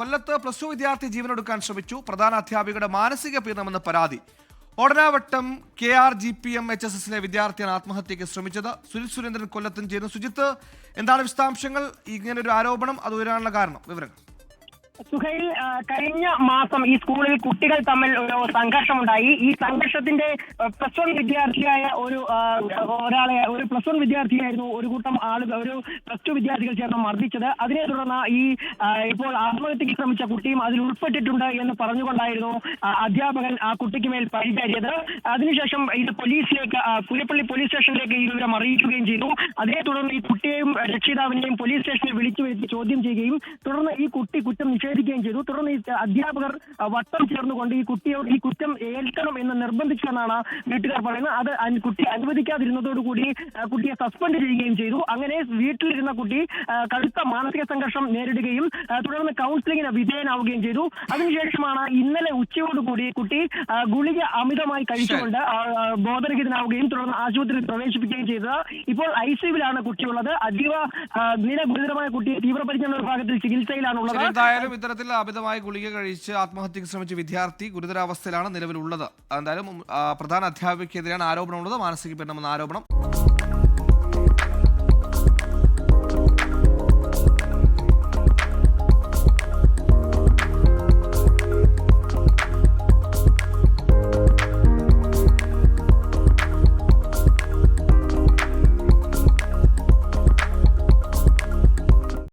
കൊല്ലത്ത് plus two വിദ്യാർത്ഥി ജീവനൊടുക്കാൻ ശ്രമിച്ചു. പ്രധാന അധ്യാപികയുടെ മാനസിക പീഡനമെന്ന് പരാതി. ഓടനാവട്ടം KRGPM-HSS വിദ്യാർത്ഥിയാണ് ആത്മഹത്യയ്ക്ക് ശ്രമിച്ചത്. സുജിത് സുരേന്ദ്രൻ കൊല്ലത്തും ചേരുന്നു. സുജിത്ത്, എന്താണ് വിശദാംശങ്ങൾ? ഇങ്ങനൊരു ആരോപണം അത് ഉയരാനുള്ള കാരണം, വിവരങ്ങൾ? സുഹൈൽ, കഴിഞ്ഞ മാസം ഈ സ്കൂളിൽ കുട്ടികൾ തമ്മിൽ ഒരു സംഘർഷമുണ്ടായി. ഈ സംഘർഷത്തിന്റെ പ്ലസ് വൺ വിദ്യാർത്ഥിയായ ഒരു പ്ലസ് വൺ വിദ്യാർത്ഥിയായിരുന്നു ഒരു കൂട്ടം ആളുകൾ, ഒരു പ്ലസ് ടു വിദ്യാർത്ഥികൾ ചേർന്ന് മർദ്ദിച്ചത്. അതിനെ തുടർന്ന് ഇപ്പോൾ ആത്മഹത്യക്ക് ശ്രമിച്ച കുട്ടിയും അതിൽ ഉൾപ്പെട്ടിട്ടുണ്ട് എന്ന് പറഞ്ഞുകൊണ്ടായിരുന്നു അധ്യാപകൻ ആ കുട്ടിക്ക് മേൽ പരിചാരിയത്. അതിനുശേഷം ഇത് പുലിപ്പള്ളി പോലീസ് സ്റ്റേഷനിലേക്ക് ഈ വിവരം അറിയിക്കുകയും ചെയ്തു. അതിനെ തുടർന്ന് ഈ കുട്ടിയെയും രക്ഷിതാവിനെയും പോലീസ് സ്റ്റേഷനിൽ വിളിച്ചു വരുത്തി ചോദ്യം ചെയ്യുകയും തുടർന്ന് ഈ കുട്ടി കുറ്റം നിഷേധിക്കുകയും ചെയ്തു. തുടർന്ന് ഈ അധ്യാപകർ വട്ടം ചേർന്നുകൊണ്ട് ഈ കുട്ടിയോട് ഈ കുറ്റം ഏൽക്കണം എന്ന് നിർബന്ധിച്ചെന്നാണ് വീട്ടുകാർ പറയുന്നത്. അത് കുട്ടി അനുവദിക്കാതിരുന്നതോടുകൂടി കുട്ടിയെ സസ്പെൻഡ് ചെയ്യുകയും ചെയ്തു. അങ്ങനെ വീട്ടിലിരുന്ന കുട്ടി കടുത്ത മാനസിക സംഘർഷം നേരിടുകയും തുടർന്ന് കൗൺസിലിംഗിന് വിധേയനാവുകയും ചെയ്തു. അതിനുശേഷമാണ് ഇന്നലെ ഉച്ചയോടുകൂടി കുട്ടി ഗുളിക അമിതമായി കഴിച്ചുകൊണ്ട് ബോധരഹിതനാവുകയും തുടർന്ന് ആശുപത്രിയിൽ പ്രവേശിപ്പിക്കുകയും ചെയ്തത്. ഇപ്പോൾ ICUവിലാണ് കുട്ടിയുള്ളത്. അതീവ നില ഗുരുതരമായ കുട്ടി തീവ്രപരിചരണ വിഭാഗത്തിൽ ചികിത്സയിലാണുള്ളത്. എന്തായാലും ഇത്തരത്തിൽ അമിതമായ ഗുളിക കഴിച്ച് ആത്മഹത്യക്ക് ശ്രമിച്ച വിദ്യാർത്ഥി ഗുരുതരാവസ്ഥയിലാണ് നിലവിലുള്ളത്. എന്തായാലും പ്രധാന അധ്യാപികയ്ക്കെതിരെയാണ് ആരോപണമുള്ളത്, മാനസിക പീഡനമെന്ന ആരോപണം.